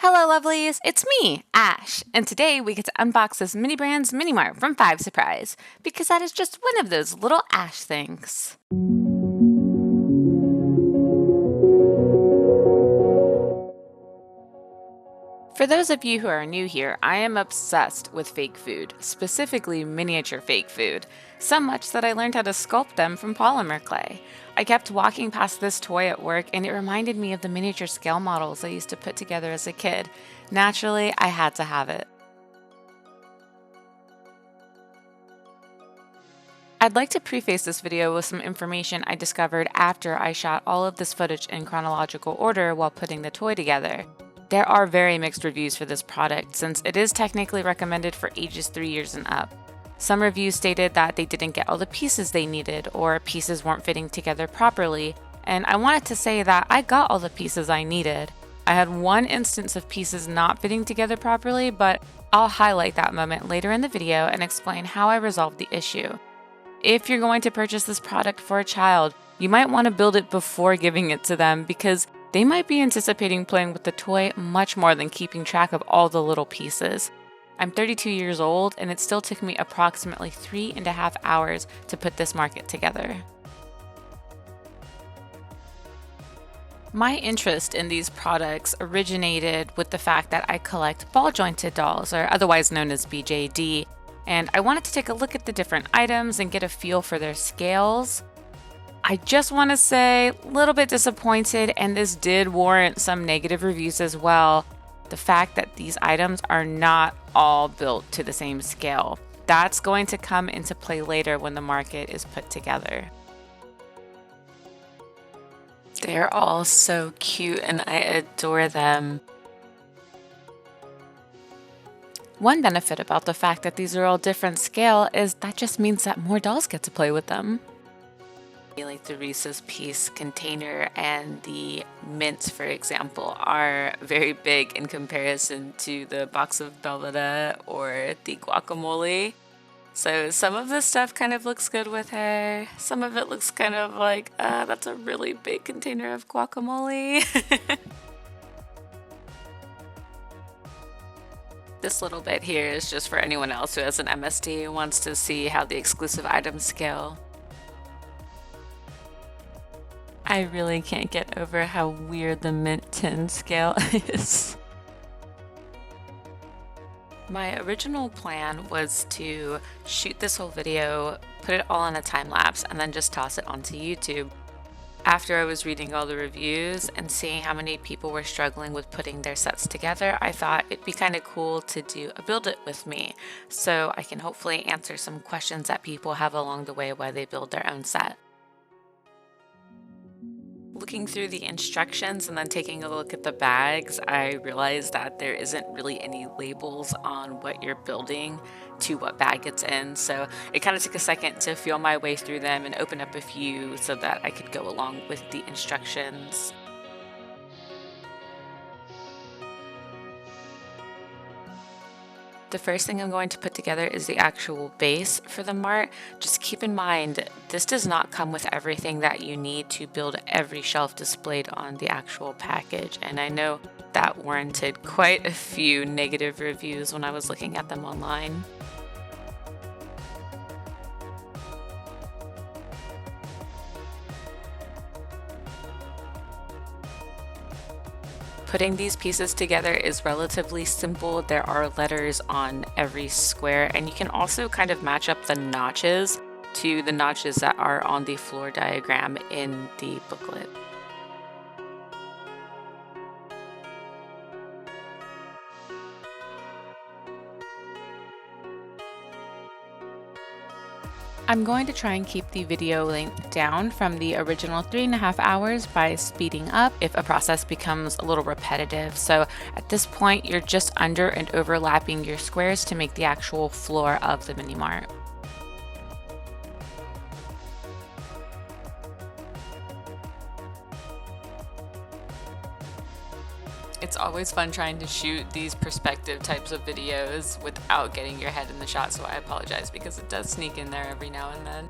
Hello lovelies, it's me, Ash, and today we get to unbox this Mini Brands Mini-Mart from 5 Surprise, because that is just one of those little Ash things. For those of you who are new here, I am obsessed with fake food, specifically miniature fake food, so much that I learned how to sculpt them from polymer clay. I kept walking past this toy at work and it reminded me of the miniature scale models I used to put together as a kid. Naturally, I had to have it. I'd like to preface this video with some information I discovered after I shot all of this footage in chronological order while putting the toy together. There are very mixed reviews for this product since it is technically recommended for ages 3 years and up. Some reviews stated that they didn't get all the pieces they needed or pieces weren't fitting together properly, and I wanted to say that I got all the pieces I needed. I had one instance of pieces not fitting together properly, but I'll highlight that moment later in the video and explain how I resolved the issue. If you're going to purchase this product for a child, you might want to build it before giving it to them because they might be anticipating playing with the toy much more than keeping track of all the little pieces. I'm 32 years old and it still took me approximately 3.5 hours to put this market together. My interest in these products originated with the fact that I collect ball-jointed dolls, or otherwise known as BJD, and I wanted to take a look at the different items and get a feel for their scales. I just want to say, a little bit disappointed, and this did warrant some negative reviews as well. The fact that these items are not all built to the same scale. That's going to come into play later when the market is put together. They're all so cute and I adore them. One benefit about the fact that these are all different scale is that just means that more dolls get to play with them. Like the Reese's Piece container and the mints, for example, are very big in comparison to the box of Belvita or the guacamole. So some of this stuff kind of looks good with her. Some of it looks kind of like, that's a really big container of guacamole. This little bit here is just for anyone else who has an MSD and wants to see how the exclusive items scale. I really can't get over how weird the mint tin scale is. My original plan was to shoot this whole video, put it all in a time lapse, and then just toss it onto YouTube. After I was reading all the reviews and seeing how many people were struggling with putting their sets together, I thought it'd be kind of cool to do a build it with me, so I can hopefully answer some questions that people have along the way while they build their own set. Looking through the instructions and then taking a look at the bags, I realized that there isn't really any labels on what you're building to what bag it's in, so it kind of took a second to feel my way through them and open up a few so that I could go along with the instructions. The first thing I'm going to put together is the actual base for the mart. Just keep in mind, this does not come with everything that you need to build every shelf displayed on the actual package, and I know that warranted quite a few negative reviews when I was looking at them online. Putting these pieces together is relatively simple. There are letters on every square, and you can also kind of match up the notches to the notches that are on the floor diagram in the booklet. I'm going to try and keep the video length down from the original 3.5 hours by speeding up if a process becomes a little repetitive. So at this point, you're just under and overlapping your squares to make the actual floor of the mini-mart. It's always fun trying to shoot these perspective types of videos without getting your head in the shot, so I apologize because it does sneak in there every now and then.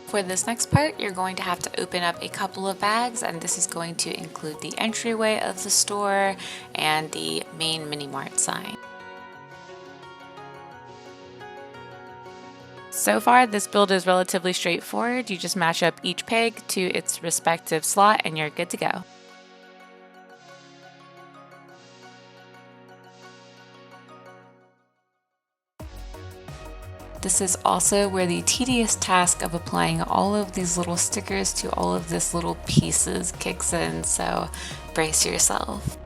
For this next part, you're going to have to open up a couple of bags, and this is going to include the entryway of the store and the main mini-mart sign. So far, this build is relatively straightforward. You just match up each peg to its respective slot and you're good to go. This is also where the tedious task of applying all of these little stickers to all of this little pieces kicks in, so brace yourself.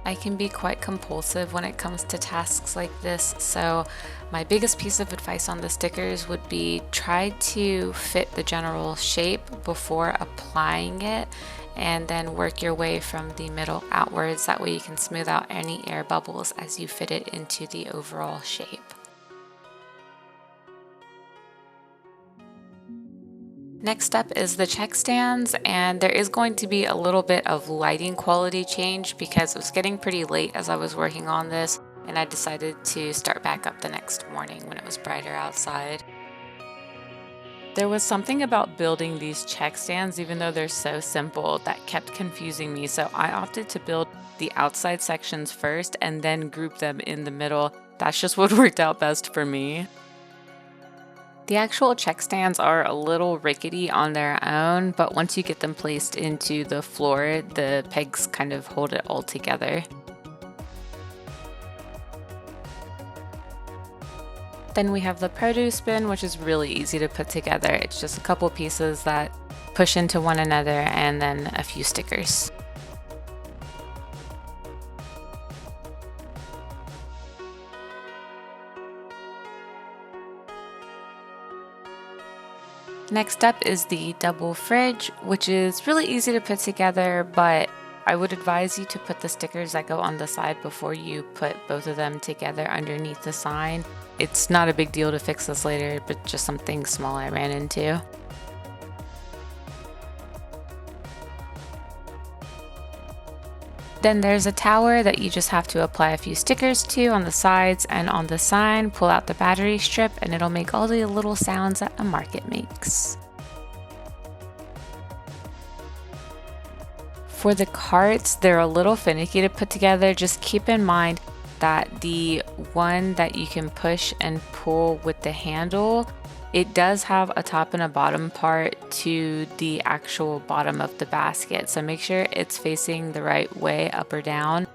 I can be quite compulsive when it comes to tasks like this, so my biggest piece of advice on the stickers would be try to fit the general shape before applying it, and then work your way from the middle outwards. That way you can smooth out any air bubbles as you fit it into the overall shape. Next up is the check stands, and there is going to be a little bit of lighting quality change because it was getting pretty late as I was working on this, and I decided to start back up the next morning when it was brighter outside. There was something about building these check stands, even though they're so simple, that kept confusing me, so I opted to build the outside sections first and then group them in the middle. That's just what worked out best for me. The actual check stands are a little rickety on their own, but once you get them placed into the floor, the pegs kind of hold it all together. Then we have the produce bin, which is really easy to put together. It's just a couple pieces that push into one another and then a few stickers. Next up is the double fridge, which is really easy to put together, but I would advise you to put the stickers that go on the side before you put both of them together underneath the sign. It's not a big deal to fix this later, but just something small I ran into. Then there's a tower that you just have to apply a few stickers to on the sides, and on the sign, pull out the battery strip and it'll make all the little sounds that a market makes. For the carts, they're a little finicky to put together. Just keep in mind that the one that you can push and pull with the handle, it does have a top and a bottom part to the actual bottom of the basket. So make sure it's facing the right way, up or down.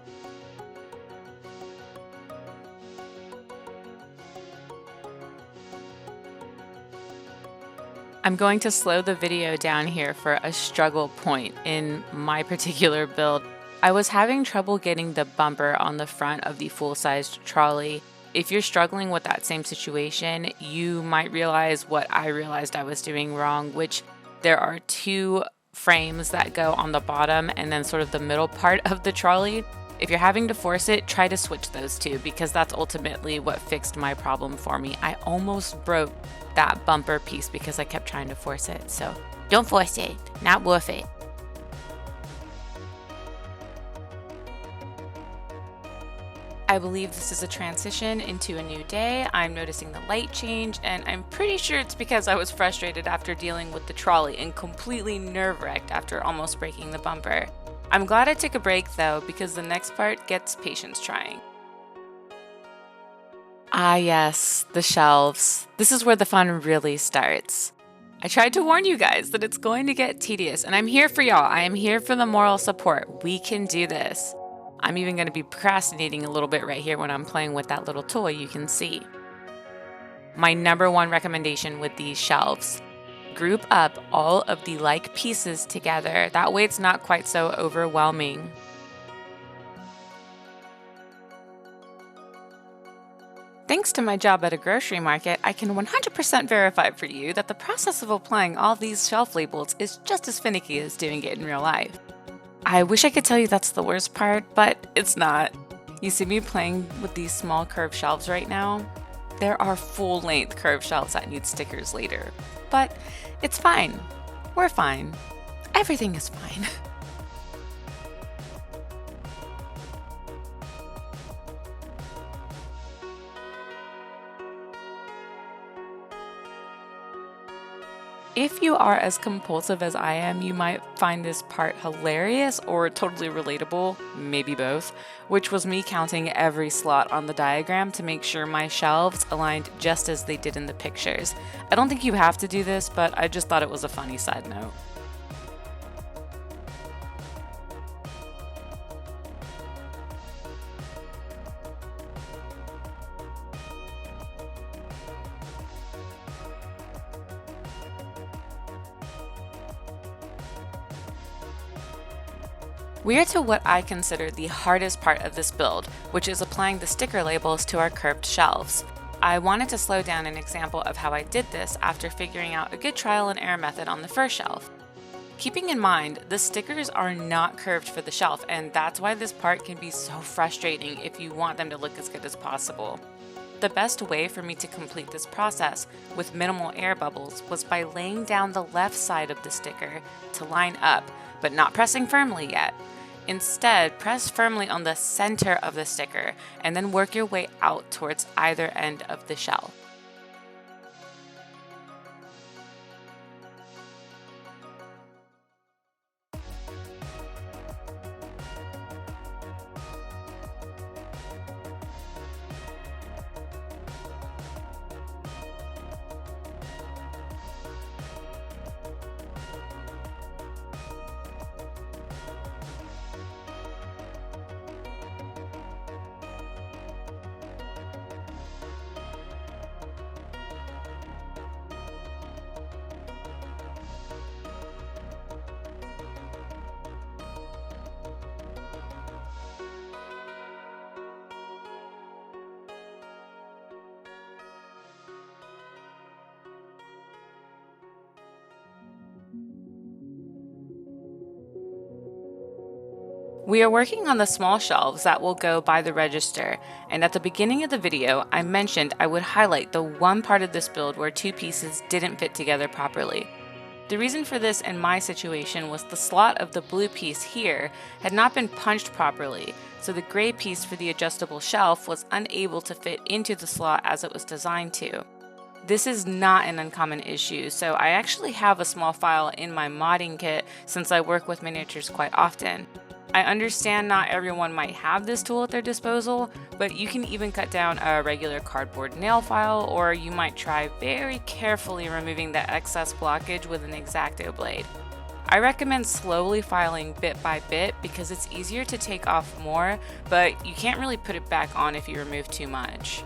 I'm going to slow the video down here for a struggle point in my particular build. I was having trouble getting the bumper on the front of the full-sized trolley. If you're struggling with that same situation, you might realize what I realized I was doing wrong, which there are two frames that go on the bottom and then sort of the middle part of the trolley. If you're having to force it, try to switch those two, because that's ultimately what fixed my problem for me. I almost broke that bumper piece because I kept trying to force it. So don't force it, not worth it. I believe this is a transition into a new day. I'm noticing the light change, and I'm pretty sure it's because I was frustrated after dealing with the trolley and completely nerve-wracked after almost breaking the bumper. I'm glad I took a break though, because the next part gets patience trying. Ah yes, the shelves. This is where the fun really starts. I tried to warn you guys that it's going to get tedious, and I'm here for y'all. I am here for the moral support. We can do this. I'm even going to be procrastinating a little bit right here when I'm playing with that little toy you can see. My number one recommendation with these shelves: group up all of the like pieces together. That way it's not quite so overwhelming. Thanks to my job at a grocery market, I can 100% verify for you that the process of applying all these shelf labels is just as finicky as doing it in real life. I wish I could tell you that's the worst part, but it's not. You see me playing with these small curved shelves right now? There are full-length curved shelves that need stickers later, but it's fine. We're fine. Everything is fine. If you are as compulsive as I am, you might find this part hilarious or totally relatable, maybe both, which was me counting every slot on the diagram to make sure my shelves aligned just as they did in the pictures. I don't think you have to do this, but I just thought it was a funny side note. We are to what I consider the hardest part of this build, which is applying the sticker labels to our curved shelves. I wanted to slow down an example of how I did this after figuring out a good trial and error method on the first shelf. Keeping in mind, the stickers are not curved for the shelf, and that's why this part can be so frustrating if you want them to look as good as possible. The best way for me to complete this process with minimal air bubbles was by laying down the left side of the sticker to line up, but not pressing firmly yet. Instead, press firmly on the center of the sticker and then work your way out towards either end of the shelf. We are working on the small shelves that will go by the register, and at the beginning of the video, I mentioned I would highlight the one part of this build where two pieces didn't fit together properly. The reason for this in my situation was the slot of the blue piece here had not been punched properly, so the gray piece for the adjustable shelf was unable to fit into the slot as it was designed to. This is not an uncommon issue, so I actually have a small file in my modding kit since I work with miniatures quite often. I understand not everyone might have this tool at their disposal, but you can even cut down a regular cardboard nail file, or you might try very carefully removing the excess blockage with an X-Acto blade. I recommend slowly filing bit by bit because it's easier to take off more, but you can't really put it back on if you remove too much.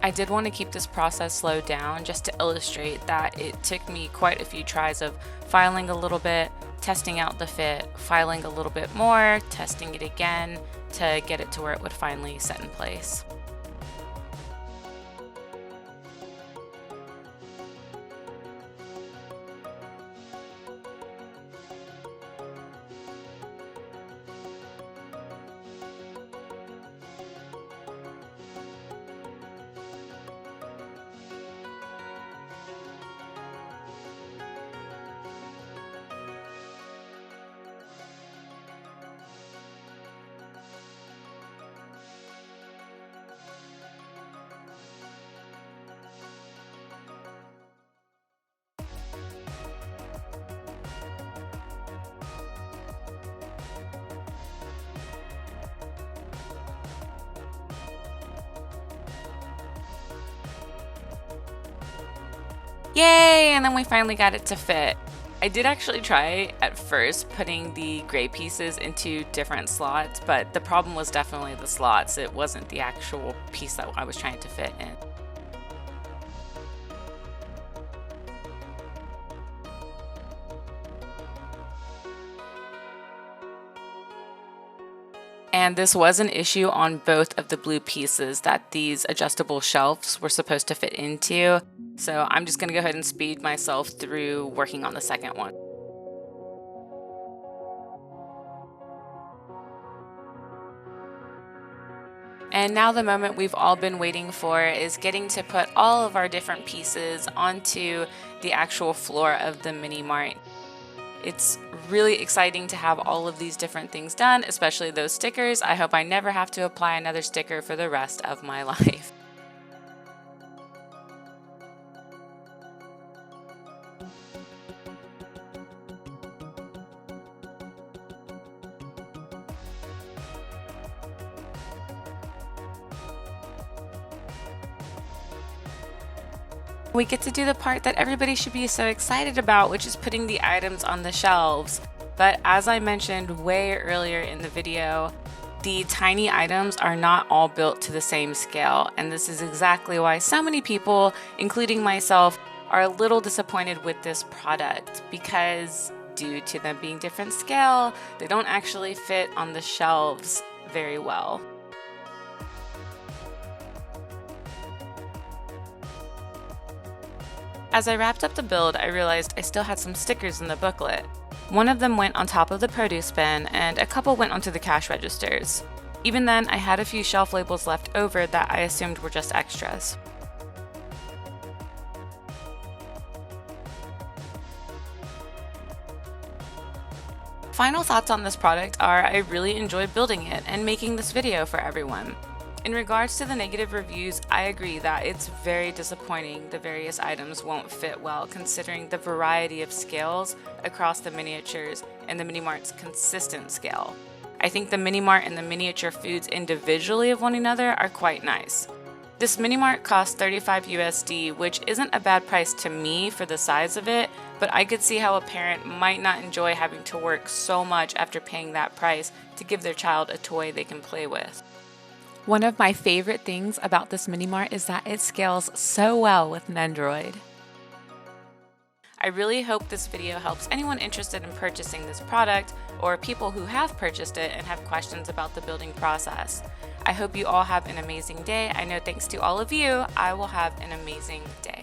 I did want to keep this process slowed down just to illustrate that it took me quite a few tries of filing a little bit, testing out the fit, filing a little bit more, testing it again to get it to where it would finally set in place. Yay! And then we finally got it to fit. I did actually try at first putting the gray pieces into different slots, but the problem was definitely the slots. It wasn't the actual piece that I was trying to fit in. And this was an issue on both of the blue pieces that these adjustable shelves were supposed to fit into. So I'm just gonna go ahead and speed myself through working on the second one. And now the moment we've all been waiting for is getting to put all of our different pieces onto the actual floor of the Mini-Mart. It's really exciting to have all of these different things done, especially those stickers. I hope I never have to apply another sticker for the rest of my life. We get to do the part that everybody should be so excited about, which is putting the items on the shelves. But as I mentioned way earlier in the video, the tiny items are not all built to the same scale, and this is exactly why so many people, including myself, are a little disappointed with this product, because due to them being different scale, they don't actually fit on the shelves very well. As I wrapped up the build, I realized I still had some stickers in the booklet. One of them went on top of the produce bin, and a couple went onto the cash registers. Even then, I had a few shelf labels left over that I assumed were just extras. Final thoughts on this product are I really enjoyed building it and making this video for everyone. In regards to the negative reviews, I agree that it's very disappointing the various items won't fit well considering the variety of scales across the miniatures and the Mini-Mart's consistent scale. I think the Mini-Mart and the miniature foods individually of one another are quite nice. This Mini-Mart costs $35 USD, which isn't a bad price to me for the size of it, but I could see how a parent might not enjoy having to work so much after paying that price to give their child a toy they can play with. One of my favorite things about this Mini-Mart is that it scales so well with Nendoroid. I really hope this video helps anyone interested in purchasing this product or people who have purchased it and have questions about the building process. I hope you all have an amazing day. I know thanks to all of you, I will have an amazing day.